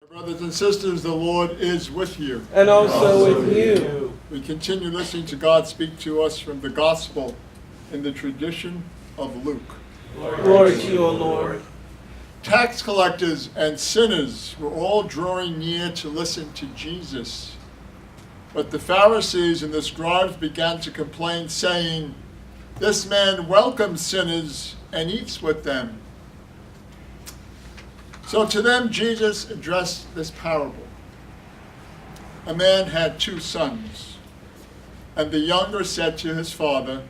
Brothers and sisters, the Lord is with you. And also with you. We continue listening to God speak to us from the Gospel in the tradition of Luke. Glory to you, O Lord. Tax collectors and sinners were all drawing near to listen to Jesus. But the Pharisees and the scribes began to complain, saying, "This man welcomes sinners and eats with them." So to them Jesus addressed this parable. A man had 2 sons, and the younger said to his father,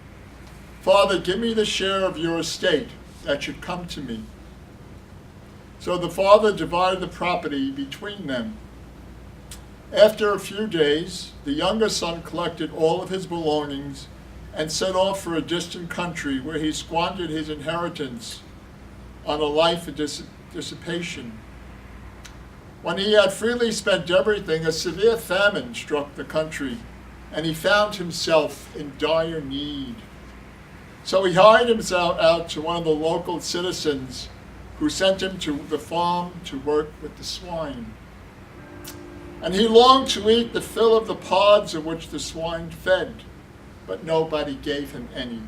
"Father, give me the share of your estate that should come to me." So the father divided the property between them. After a few days, the younger son collected all of his belongings and set off for a distant country where he squandered his inheritance on a life of dissipation. When he had freely spent everything, a severe famine struck the country, and he found himself in dire need. So he hired himself out to one of the local citizens, who sent him to the farm to work with the swine. And he longed to eat the fill of the pods of which the swine fed, but nobody gave him any.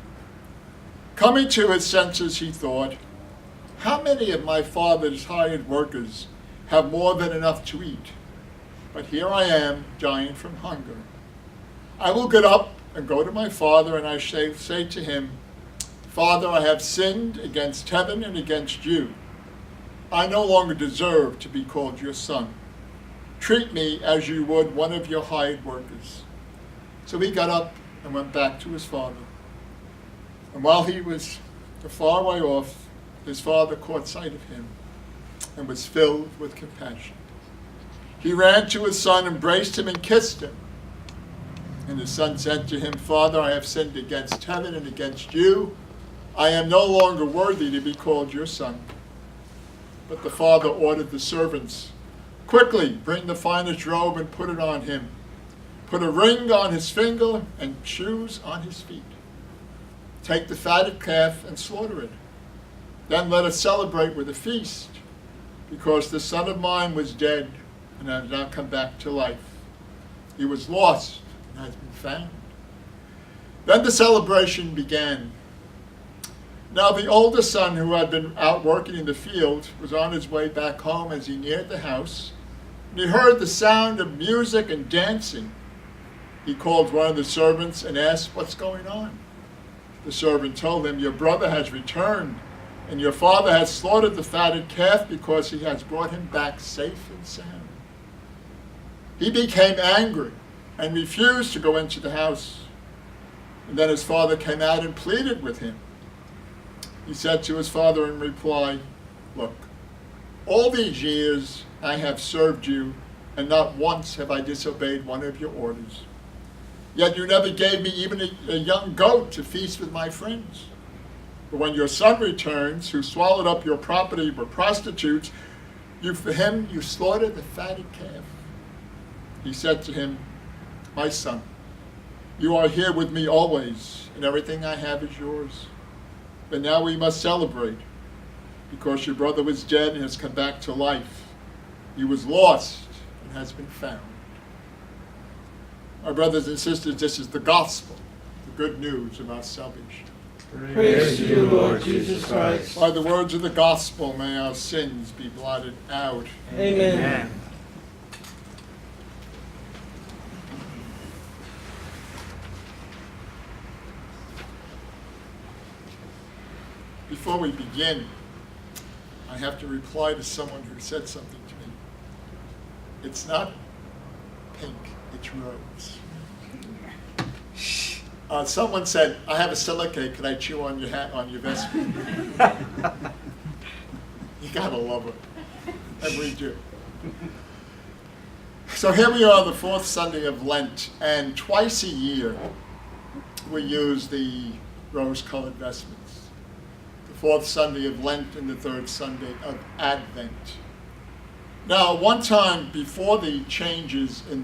Coming to his senses, he thought, "How many of my father's hired workers have more than enough to eat? But here I am, dying from hunger. I will get up and go to my father, and I shall say to him, 'Father, I have sinned against heaven and against you. I no longer deserve to be called your son. Treat me as you would one of your hired workers.' So he got up and went back to his father. And while he was a far way off, his father caught sight of him and was filled with compassion. He ran to his son, embraced him, and kissed him. And his son said to him, 'Father, I have sinned against heaven and against you. I am no longer worthy to be called your son.' But the father ordered the servants, 'Quickly, bring the finest robe and put it on him. Put a ring on his finger and shoes on his feet. Take the fatted calf and slaughter it. Then let us celebrate with a feast, because the son of mine was dead and has now come back to life. He was lost and has been found.' Then the celebration began. Now the older son, who had been out working in the field, was on his way back home. As he neared the house, and he heard the sound of music and dancing. He called one of the servants and asked, 'What's going on?' The servant told him, 'Your brother has returned, and your father has slaughtered the fatted calf because he has brought him back safe and sound.' He became angry and refused to go into the house. And then his father came out and pleaded with him. He said to his father in reply, 'Look, all these years I have served you, and not once have I disobeyed one of your orders. Yet you never gave me even a young goat to feast with my friends. But when your son returns, who swallowed up your property with prostitutes, for him you slaughtered the fatted calf.' He said to him, 'My son, you are here with me always, and everything I have is yours. But now we must celebrate, because your brother was dead and has come back to life. He was lost and has been found.'" My brothers and sisters, this is the gospel, the good news of our salvation. Praise to you, Lord Jesus Christ. By the words of the gospel, may our sins be blotted out. Amen. Before we begin, I have to reply to someone who said something to me. It's not pink, it's rose. Someone said, "I have a silicate, can I chew on your hat, on your vest?" You gotta love it. And we do. So here we are, the 4th Sunday of Lent, and twice a year we use the rose-colored vestments. The 4th Sunday of Lent and the 3rd Sunday of Advent. Now, one time before the changes in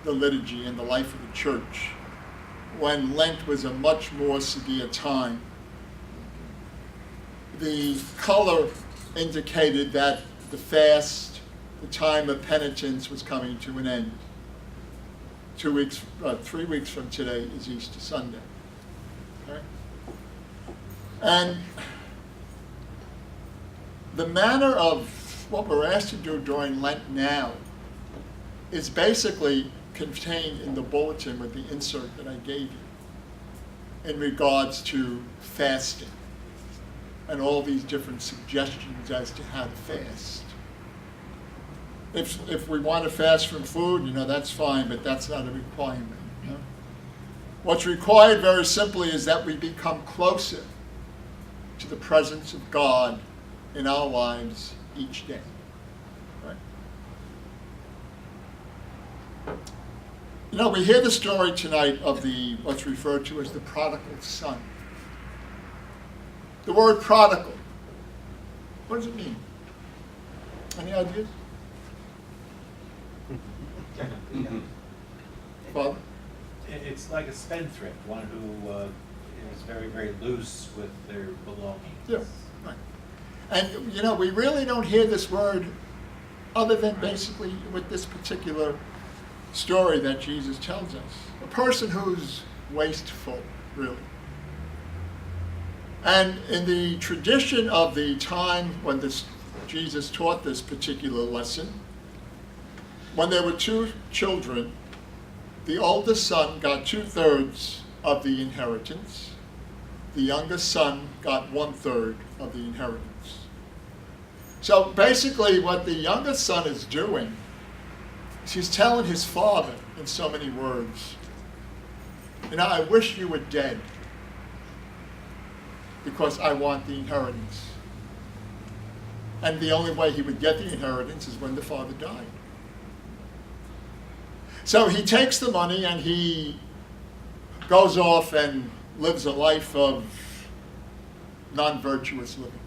the liturgy and the life of the church, when Lent was a much more severe time, the color indicated that the fast the time of penitence was coming to an end. 3 weeks from today is Easter Sunday. Okay? And the manner of what we're asked to do during Lent now is basically contained in the bulletin with the insert that I gave you in regards to fasting and all these different suggestions as to how to fast. If we want to fast from food, that's fine, but that's not a requirement. What's required very simply is that we become closer to the presence of God in our lives each day. Right? We hear the story tonight of what's referred to as the prodigal son. The word prodigal, what does it mean? Any ideas? Father? It's like a spendthrift, one who is very, very loose with their belongings. Yeah, right. And, we really don't hear this word other than basically with this particular story that Jesus tells us. A person who's wasteful, really. And in the tradition of the time when Jesus taught this particular lesson, when there were two children, the oldest son got 2/3 of the inheritance. The youngest son got 1/3 of the inheritance. So basically what the youngest son is doing is he's telling his father in so many words, I wish you were dead because I want the inheritance. And the only way he would get the inheritance is when the father died. So he takes the money and he goes off and lives a life of non-virtuous living,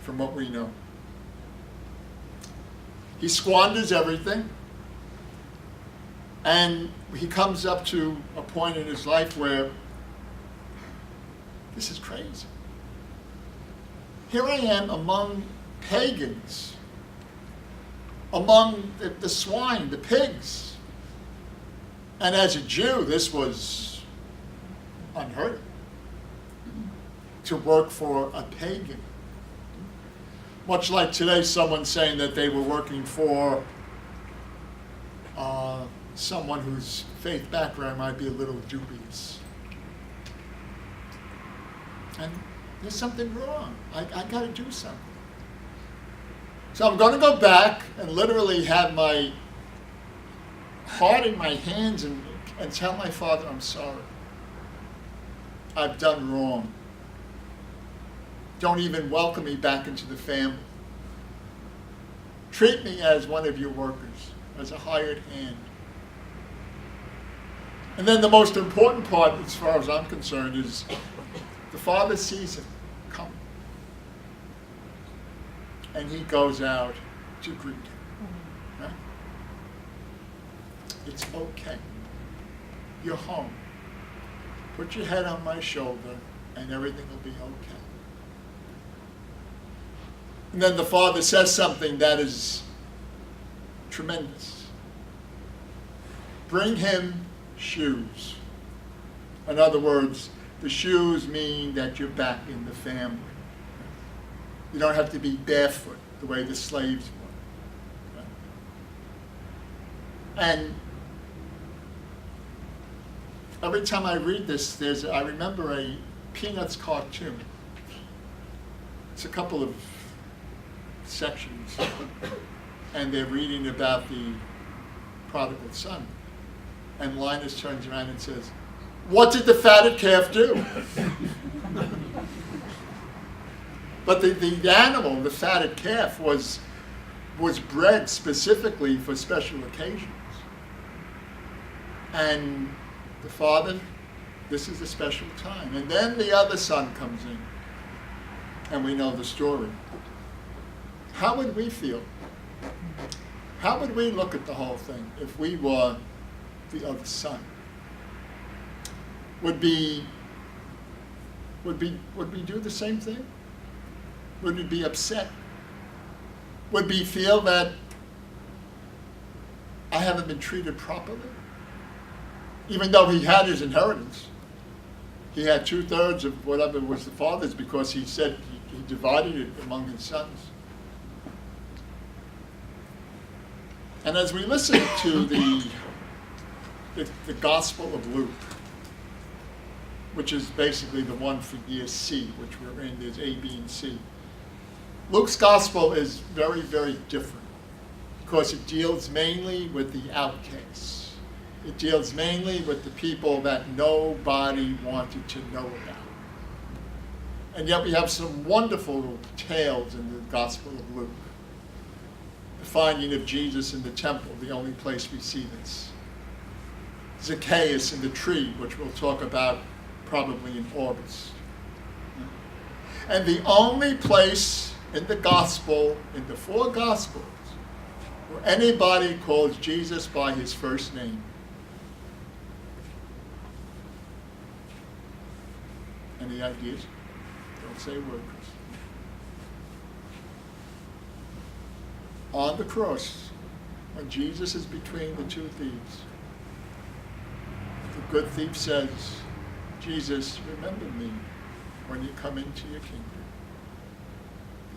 from what we know. He squanders everything, and he comes up to a point in his life where this is crazy. Here I am among pagans, among the swine, the pigs. And as a Jew, this was unheard of, to work for a pagan. Much like today, someone saying that they were working for someone whose faith background might be a little dubious. And there's something wrong. I got to do something. So I'm going to go back and literally have my heart in my hands and tell my father, I'm sorry. I've done wrong. Don't even welcome me back into the family. Treat me as one of your workers, as a hired hand. And then the most important part, as far as I'm concerned, is the father sees him coming. And he goes out to greet him. Right? It's okay. You're home. Put your head on my shoulder and everything will be okay. And then the father says something that is tremendous. Bring him shoes. In other words, the shoes mean that you're back in the family. You don't have to be barefoot the way the slaves were. And every time I read this, I remember a Peanuts cartoon. It's a couple of sections, and they're reading about the prodigal son. And Linus turns around and says, "What did the fatted calf do?" But the animal, the fatted calf, was bred specifically for special occasions. And the father, this is a special time. And then the other son comes in, and we know the story. How would we feel? How would we look at the whole thing if we were the other son? Would we do the same thing? Would we be upset? Would we feel that I haven't been treated properly. Even though he had his inheritance. He had 2/3 of whatever was the father's because he said he divided it among his sons. And as we listen to the Gospel of Luke, which is basically the one for year C, which we're in, there's A, B, and C. Luke's Gospel is very, very different because it deals mainly with the outcasts. It deals mainly with the people that nobody wanted to know about. And yet we have some wonderful tales in the Gospel of Luke. The finding of Jesus in the temple, the only place we see this. Zacchaeus in the tree, which we'll talk about probably in August. And the only place in the Gospel, in the 4 Gospels, where anybody calls Jesus by his first name. Any ideas? Don't say a word, Chris. On the cross, when Jesus is between the 2 thieves, the good thief says, Jesus, remember me when you come into your kingdom.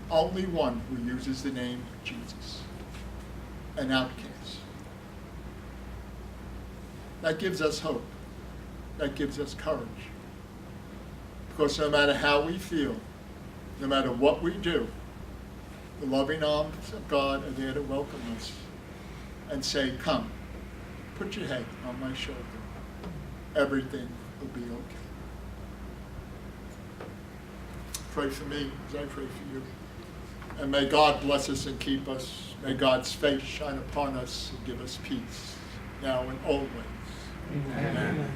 The only one who uses the name Jesus, an outcast. That gives us hope. That gives us courage. Because no matter how we feel, no matter what we do, the loving arms of God are there to welcome us and say, come, put your head on my shoulder. Everything will be okay. Pray for me as I pray for you. And may God bless us and keep us. May God's face shine upon us and give us peace, now and always. Amen.